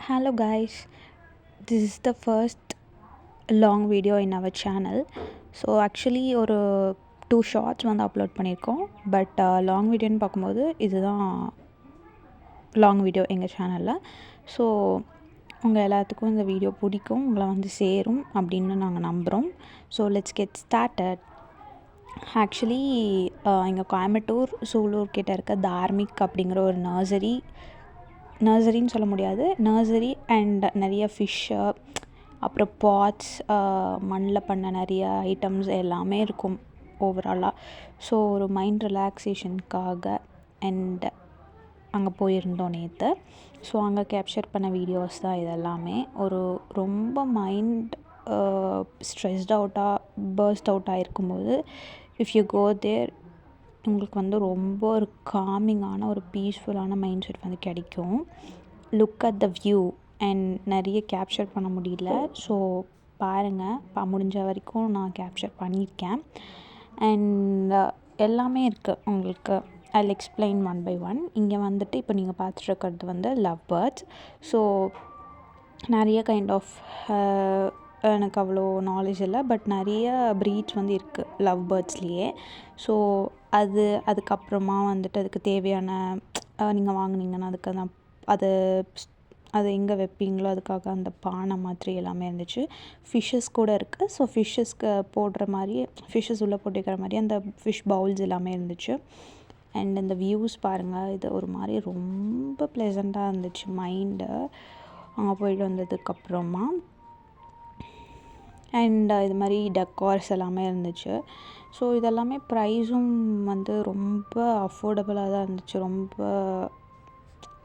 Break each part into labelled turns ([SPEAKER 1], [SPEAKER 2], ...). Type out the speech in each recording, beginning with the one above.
[SPEAKER 1] Hello guys, this is the first long video in our channel. So actually ஒரு 2 shorts வந்து upload பண்ணியிருக்கோம். But long வீடியோன்னு பார்க்கும்போது இதுதான் லாங் வீடியோ எங்கள் சேனலில். ஸோ உங்கள் எல்லாத்துக்கும் இந்த வீடியோ பிடிக்கும், உங்களை வந்து சேரும் அப்படின்னு நாங்கள் நம்புகிறோம். So let's get started. Actually எங்கள் கோயம்புத்தூர் சூலூர் கிட்ட இருக்க தார்மிக் அப்படிங்கிற ஒரு நர்சரின்னு சொல்ல முடியாது, நர்சரி அண்ட் நிறைய ஃபிஷ்ஷு, அப்புறம் பாட்ஸ், மண்ணில் பண்ண நிறைய ஐட்டம்ஸ் எல்லாமே இருக்கும் ஓவராலாக. ஸோ ஒரு மைண்ட் ரிலாக்ஸேஷனுக்காக அண்ட் அங்கே போயிருந்தோம் நேற்று. ஸோ அங்கே கேப்சர் பண்ண வீடியோஸ் தான் இதெல்லாமே. ஒரு ரொம்ப மைண்ட் ஸ்ட்ரெஸ்ட் பர்ஸ்ட் அவுட்டாக இருக்கும்போது இஃப் யூ கோ தேர், உங்களுக்கு வந்து ரொம்ப ஒரு காமிங்கான ஒரு பீஸ்ஃபுல்லான மைண்ட் செட் வந்து கிடைக்கும். Look at the view and நிறைய கேப்சர் பண்ண முடியல. ஸோ பாருங்கள், முடிஞ்ச வரைக்கும் நான் கேப்சர் பண்ணியிருக்கேன். அண்ட் எல்லாமே இருக்குது உங்களுக்கு. ஐல் எக்ஸ்பிளைன் ஒன் பை ஒன். இங்கே வந்துட்டு இப்போ நீங்கள் பார்த்துட்ருக்கிறது வந்து லவ் பேர்ட்ஸ். ஸோ நிறைய கைண்ட் ஆஃப் எனக்கு அவ்வளோ நாலேஜ் இல்லை, பட் நிறைய ப்ரீட்ஸ் வந்து இருக்குது லவ் பேர்ட்ஸ்லேயே. ஸோ அதுக்கப்புறமா வந்துட்டு அதுக்கு தேவையான நீங்கள் வாங்குனீங்கன்னா அது எங்கே வைப்பீங்களோ அதுக்காக அந்த பானை மாதிரி எல்லாமே இருந்துச்சு. ஃபிஷ்ஷஸ் கூட இருக்குது. ஸோ ஃபிஷ்ஷஸ்க்கு போடுற மாதிரி, ஃபிஷ்ஷஸ் உள்ளே போட்டு வைக்கிற மாதிரி அந்த ஃபிஷ் பவுல்ஸ் எல்லாமே இருந்துச்சு. அண்ட் இந்த வியூஸ் பாருங்கள், இது ஒரு மாதிரி ரொம்ப ப்ளசண்ட்டாக இருந்துச்சு மைண்டு அங்கே போயிட்டு வந்ததுக்கப்புறமா. அண்ட் இது மாதிரி டெக்கார்ஸ் எல்லாமே இருந்துச்சு. ஸோ இதெல்லாமே ப்ரைஸும் வந்து ரொம்ப அஃபோர்டபுளாக தான் இருந்துச்சு, ரொம்ப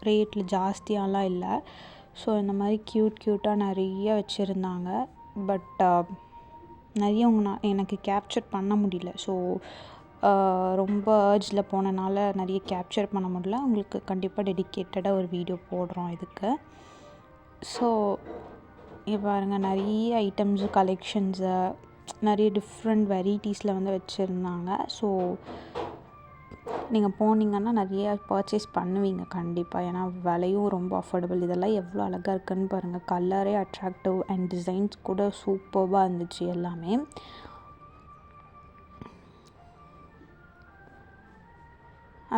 [SPEAKER 1] ரேட்டில் ஜாஸ்தியாலாம் இல்லை. ஸோ இந்த மாதிரி க்யூட்டாக நிறைய வச்சுருந்தாங்க. பட் நிறைய எனக்கு கேப்சர் பண்ண முடியல. ஸோ ரொம்ப அர்ஜில் போனனால நிறைய கேப்சர் பண்ண முடியல. உங்களுக்கு கண்டிப்பாக டெடிக்கேட்டடாக ஒரு வீடியோ போடுறோம் இதுக்கு. ஸோ இங்கே பாருங்கள், நிறைய ஐட்டம்ஸு, கலெக்ஷன்ஸு, நிறைய டிஃப்ரெண்ட் வெரைட்டிஸில் வந்து வச்சுருந்தாங்க. ஸோ நீங்கள் போனீங்கன்னா நிறைய பர்ச்சேஸ் பண்ணுவீங்க கண்டிப்பாக, ஏன்னா விலையும் ரொம்ப அஃபோர்டபுள். இதெல்லாம் எவ்வளோ அழகாக இருக்குதுன்னு பாருங்கள். கலரே அட்ராக்டிவ் அண்ட் டிசைன்ஸ் கூட சூப்பர்பாக இருந்துச்சு எல்லாமே.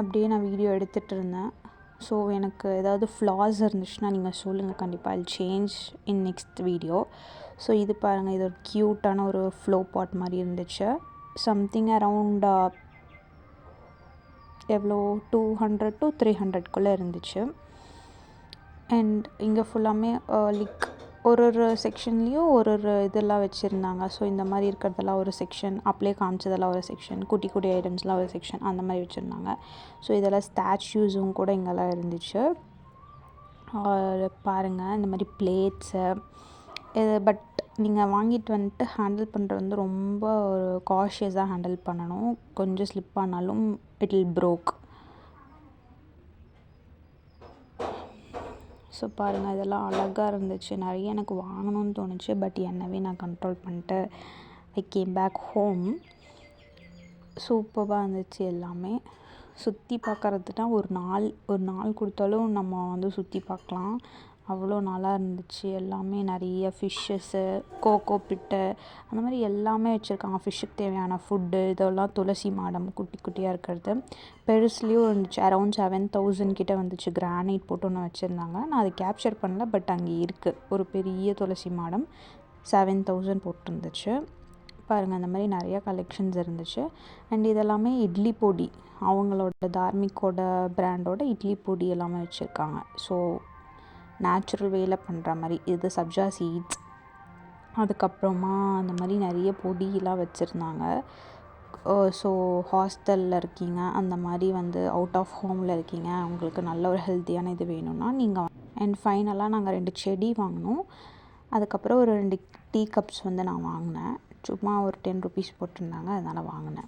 [SPEAKER 1] அப்படியே நான் வீடியோ எடுத்துகிட்டு இருந்தேன். ஸோ எனக்கு ஏதாவது ஃப்ளாஸ் இருந்துச்சுன்னா நீங்கள் சொல்லுங்கள், கண்டிப்பாக I'll change in next video. So இது பாருங்கள், இது ஒரு க்யூட்டான ஒரு ஃப்ளோ பாட் மாதிரி இருந்துச்சு. சம்திங் அரவுண்ட் எவ்வளோ 200 to 300 இருந்துச்சு. அண்ட் இங்கே ஃபுல்லாமே லைக் ஒரு செக்ஷன்லேயும் ஒரு இதெல்லாம் வச்சுருந்தாங்க. ஸோ இந்த மாதிரி இருக்கிறதெல்லாம் ஒரு செக்ஷன், அப்படியே காமிச்சதெல்லாம் ஒரு செக்ஷன், குட்டி ஐட்டம்ஸ்லாம் ஒரு செக்ஷன், அந்த மாதிரி வச்சுருந்தாங்க. ஸோ இதெல்லாம் ஸ்டாச்சூஸும் கூட இங்கெல்லாம் இருந்துச்சு. பாருங்கள், இந்த மாதிரி பிளேட்ஸு இது. பட் நீங்கள் வாங்கிட்டு வந்துட்டு ஹேண்டில் பண்ணுறது வந்து ரொம்ப ஒரு காஷியஸாக ஹேண்டில் பண்ணணும். கொஞ்சம் ஸ்லிப் ஆனாலும் இட் வில் ப்ரோக். ஸோ பாருங்கள், இதெல்லாம் அழகாக இருந்துச்சு. நிறைய எனக்கு வாங்கணும்னு தோணுச்சு, பட் என்னவே நான் கண்ட்ரோல் பண்ணிட்டு ஐ கேம் பேக் ஹோம். சூப்பராக இருந்துச்சு எல்லாமே. சுற்றி பார்க்குறதுனா ஒரு நாள் கொடுத்தாலும் நம்ம வந்து சுற்றி பார்க்கலாம், அவ்வளோ நல்லா இருந்துச்சு எல்லாமே. நிறைய ஃபிஷ்ஷஸ்ஸு, கோகோ பிட்டு, அந்த மாதிரி எல்லாமே வச்சுருக்காங்க. ஃபிஷ்ஷுக்கு தேவையான ஃபுட்டு, இதெல்லாம் துளசி மாடம் குட்டியாக இருக்கிறது. பெருசுலேயும் இருந்துச்சு, அரௌண்ட் 7000 கிட்ட வந்துச்சு. கிரானைட் போட்டு ஒன்று வச்சுருந்தாங்க. நான் அதை கேப்சர் பண்ணல, பட் அங்கே இருக்குது ஒரு பெரிய துளசி மாடம், 7000 போட்டுருந்துச்சு. பாருங்கள், அந்த மாதிரி நிறையா கலெக்ஷன்ஸ் இருந்துச்சு. அண்ட் இதெல்லாமே இட்லி பொடி, அவங்களோட தார்மிக்கோட பிராண்டோட இட்லி பொடி எல்லாமே வச்சுருக்காங்க. ஸோ நேச்சுரல் வேல பண்ணுற மாதிரி. இது சப்ஜா சீட்ஸ், அதுக்கப்புறமா அந்த மாதிரி நிறைய பொடியெலாம் வச்சுருந்தாங்க. ஸோ ஹாஸ்டலில் இருக்கீங்க, அந்த மாதிரி வந்து அவுட் ஆஃப் ஹோமில் இருக்கீங்க, உங்களுக்கு நல்ல ஒரு ஹெல்த்தியான இது வேணும்னா நீங்கள். அண்ட் ஃபைனலாக நாங்கள் 2 செடி வாங்கினோம். அதுக்கப்புறம் ஒரு 2 டீ கப்ஸ் வந்து நான் வாங்கினேன். சும்மா ஒரு 10 rupees போட்டிருந்தாங்க, அதனால் வாங்கினேன்.